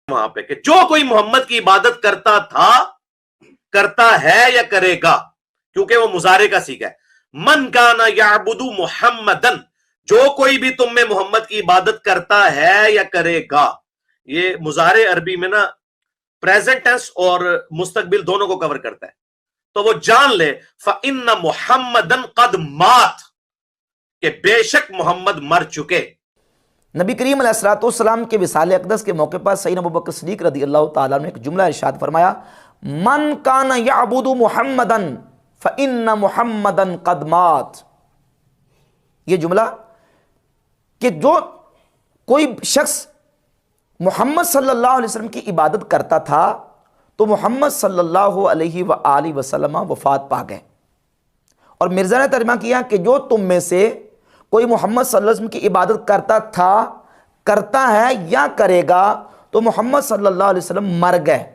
वहां पे कि जो कोई मोहम्मद की इबादत करता था, करता है या करेगा, क्योंकि वो मुजारे का सीखा है। मन काना याबुदु मुहम्मदन, जो कोई भी तुम में मोहम्मद की इबादत करता है या करेगा। ये मुजारे अरबी में ना प्रेजेंट टेंस और मुस्तकबिल दोनों को कवर करता है। तो वो जान ले फ़इन्ना मुहम्मदन कद मात, कि बेशक मोहम्मद मर चुके। नबी करीम अलैहिस्सलाम के विसाल अक़दस के मौके पर सैयदना अबू बकर सिद्दीक़ रज़ी अल्लाह ताला ने एक जुमला इरशाद फरमाया, मन काना याबुदु मुहम्मदन फ़इन्ना मुहम्मदन क़द मात। ये जुमला कि जो कोई शख्स मोहम्मद सल्लल्लाहु अलैहि वसल्लम की इबादत करता था तो मोहम्मद सल्लल्लाहु अलैहि वसल्लम वफ़ात पा गए। और मिर्ज़ा ने तर्जुमा किया कि जो तुम में से कोई मोहम्मद सल्लल्लाहु अलैहि वसल्लम की इबादत करता था, करता है या करेगा तो मोहम्मद सल्लल्लाहु अलैहि वसल्लम मर गए।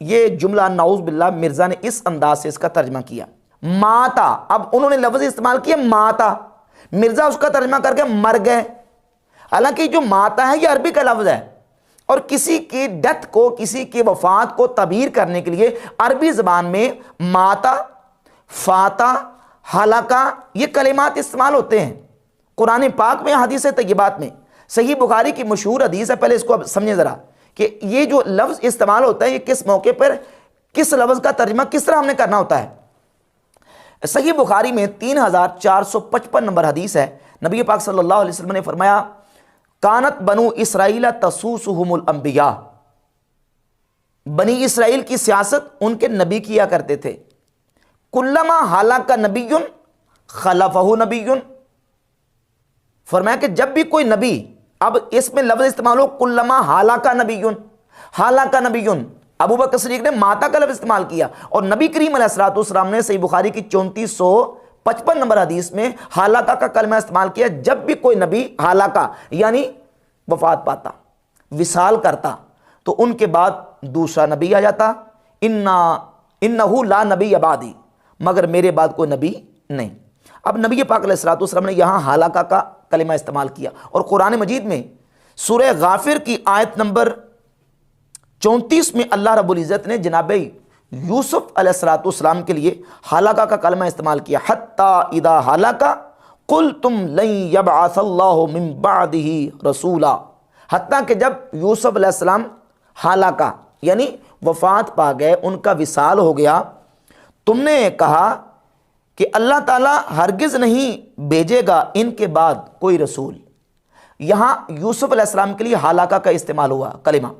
ये जुमला नाउज़ बिल्लाह मिर्ज़ा ने इस अंदाज से इसका तर्जुमा किया, माता। अब उन्होंने लफ्ज़ इस्तेमाल किया माता, मिर्ज़ा उसका तर्जुमा करके मर गए। हालांकि जो माता है ये अरबी का लफ्ज़ है और किसी की डेथ को, किसी की वफ़ात को तबीर करने के लिए अरबी ज़बान में माता, फाता, हलाका ये कलिमात इस्तेमाल होते हैं। कुरान पाक में, हदीस तय्यबात में, सही बुखारी की मशहूर हदीस है। पहले इसको अब समझे ज़रा कि ये जो लफ्ज़ इस्तेमाल होता है ये किस मौके पर, किस लफ्ज़ का तर्जुमा किस तरह हमने करना होता है। सही बुखारी में 3455 नंबर हदीस है। नबी पाक सल्लल्लाहु अलैहि वसल्लम ने फरमाया, कानत बनु इसराइल तसूसुहुमुल अंबिया, बनी इसराइल की सियासत उनके नबी किया करते थे। कुल्लमा हालाका नबीयुन खलफहु नबीयुन, फरमाया कि जब भी कोई नबी, अब इसमें लफ्ज़ इस्तेमाल हो कुल्लमा हालाका नबीयुन, हालाका नबीयुन, अबू बकर सिद्दीक़ ने माता का लफ्ज़ इस्तेमाल किया और नबी करीम अलैहिस्सलाम ने सही बुखारी की 3455 नंबर हदीस में हालाका का कलमा इस्तेमाल किया। जब भी कोई नबी हालाका यानी वफात पाता, विसाल करता, तो उनके बाद दूसरा नबी आ जाता, इन्नहु ला नबी अबादी, मगर मेरे बाद कोई नबी नहीं। अब नबी पाक अलैहिस्सलाम ने यहाँ हालाका का कलिमा इस्तेमाल किया और कुरान मजीद में सूरह गाफिर की आयत नंबर 34 में अल्लाह रब्बुल इज़्ज़त ने जनाब यूसुफ अलैहिस्सलाम के लिए हालाका का कलमा इस्तेमाल किया, हत्ता इदा हालाका कुल तुम लन यबअसल्लाहु मिन बादिही रसूला, हत्ता कि जब यूसुफ अलैहिस्सलाम हालाका यानी वफ़ात पा गए, उनका विसाल हो गया, तुमने कहा कि अल्लाह ताला हरगिज़ नहीं भेजेगा इनके बाद कोई रसूल। यहाँ यूसुफ अलैहिस्सलाम के लिए हालाका का इस्तेमाल हुआ कलिमा।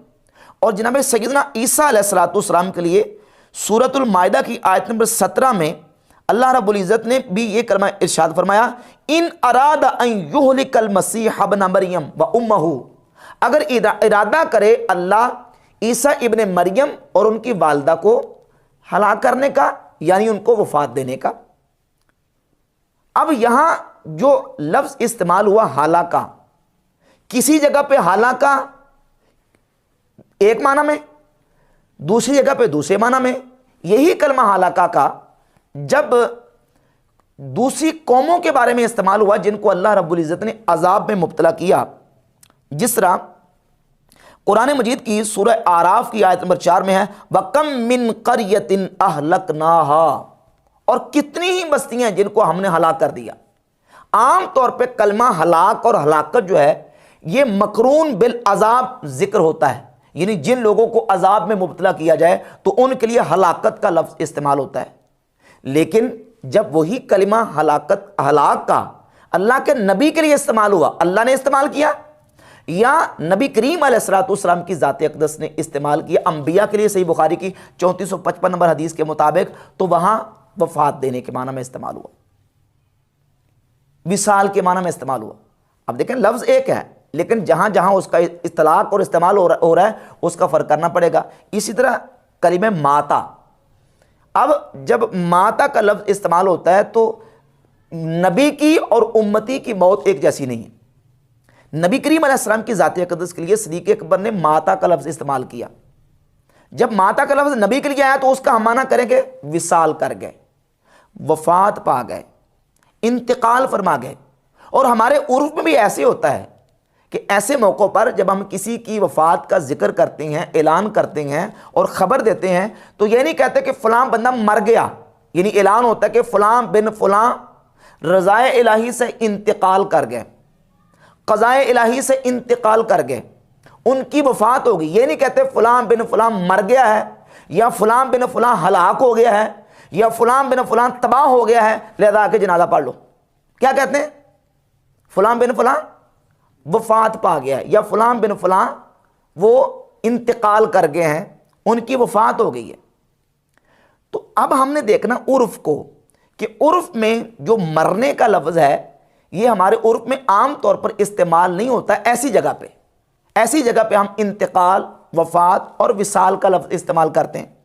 और जनाब सैयदना ईसा अलैहिस्सलाम के लिए सूरतुल माइदा की आयत नंबर 17 में अल्लाह रब्बुल इज़्ज़त ने भी ये कलमा इरशाद फरमाया, इन अरादा अन युहलिकल मसीह इब्न मरियम व उम्महु, अगर इरादा करे अल्लाह ईसा इब्न मरियम और उनकी वालदा को हलाक करने का, यानी उनको वफात देने का। अब यहां जो लफ्ज़ इस्तेमाल हुआ हालाका, किसी जगह पे हालाका एक माना में, दूसरी जगह पे दूसरे माना में। यही कलमा हालाका का जब दूसरी कौमों के बारे में इस्तेमाल हुआ जिनको अल्लाह रब्बुल इज़्ज़त ने अजाब में मुब्तला किया, जिस तरह कुरान मजीद की सूरह आराफ की आयत नंबर 4 में है, वकम मिन क़रयतिन अहलकनाहा, और कितनी ही बस्तियां जिनको हमने हलाक कर दिया। आम तौर पे कलमा हलाक और हलाकत जो है ये मकरून बिल अजाब जिक्र होता है, यानी जिन लोगों को अजाब में मुब्तला किया जाए तो उनके लिए हलाकत का लफ्ज़ इस्तेमाल होता है। लेकिन जब वही कलिमा हलाकत, हलाक का अल्लाह के नबी के लिए इस्तेमाल हुआ, अल्लाह ने इस्तेमाल किया या नबी करीम अलैहिस्सलाम की ज़ात अक़दस ने इस्तेमाल किया अंबिया के लिए, सही बुखारी की 3455 नंबर हदीस के मुताबिक, तो वहां वफात देने के माना में इस्तेमाल हुआ, विसाल के माना में इस्तेमाल हुआ। अब देखें लफ्ज़ एक है लेकिन जहां जहां उसका इस्तिलाक और इस्तेमाल हो रहा है उसका फ़र्क करना पड़ेगा। इसी तरह कलिमे माता, अब जब माता का लफ्ज़ इस्तेमाल होता है तो नबी की और उम्मती की मौत एक जैसी नहीं है। नबी करीम अलैहिस्सलाम की ज़ात अक़दस के लिए सिद्दीक़ अकबर ने माता का लफ्ज़ इस्तेमाल किया। जब माता का लफ्ज़ नबी के लिए आया तो उसका हम माना करेंगे विसाल कर गए, वफ़ात पा गए, इंतकाल फरमा गए। और हमारे उर्फ में भी ऐसे होता है कि ऐसे मौक़ों पर जब हम किसी की वफ़ात का जिक्र करते हैं, ऐलान करते हैं और ख़बर देते हैं, तो ये नहीं कहते कि फ़लाँ बंदा मर गया, यानी ऐलान होता है कि फ़लाँ बिन फ़लाँ रज़ाए इलाही से इंतकाल कर गए, क़ज़ाए इलाही से इंतकाल कर गए, उनकी वफ़ात हो गई। ये नहीं कहते फ़लाँ बिन फ़लाँ मर गया है, या फ़लाँ बिन फ़लाँ हलाक हो गया है, या फ़लाँ बिन फ़लाँ तबाह हो गया है, लिहाजा आके जनाजा पढ़ लो। क्या कहते हैं? फ़लाँ बिन फ़लाँ वफ़ात पा गया है, या फ़लाँ बिन फ़लाँ वो इंतकाल कर गए हैं, उनकी वफ़ात हो गई है। तो अब हमने देखना उर्फ़ को, कि उर्फ़ में जो मरने का लफ्ज़ है, ये हमारे उर्फ़ में आम तौर पर इस्तेमाल नहीं होता। ऐसी जगह पे हम इंतकाल, वफ़ात और विसाल का लफ्ज़ इस्तेमाल करते हैं।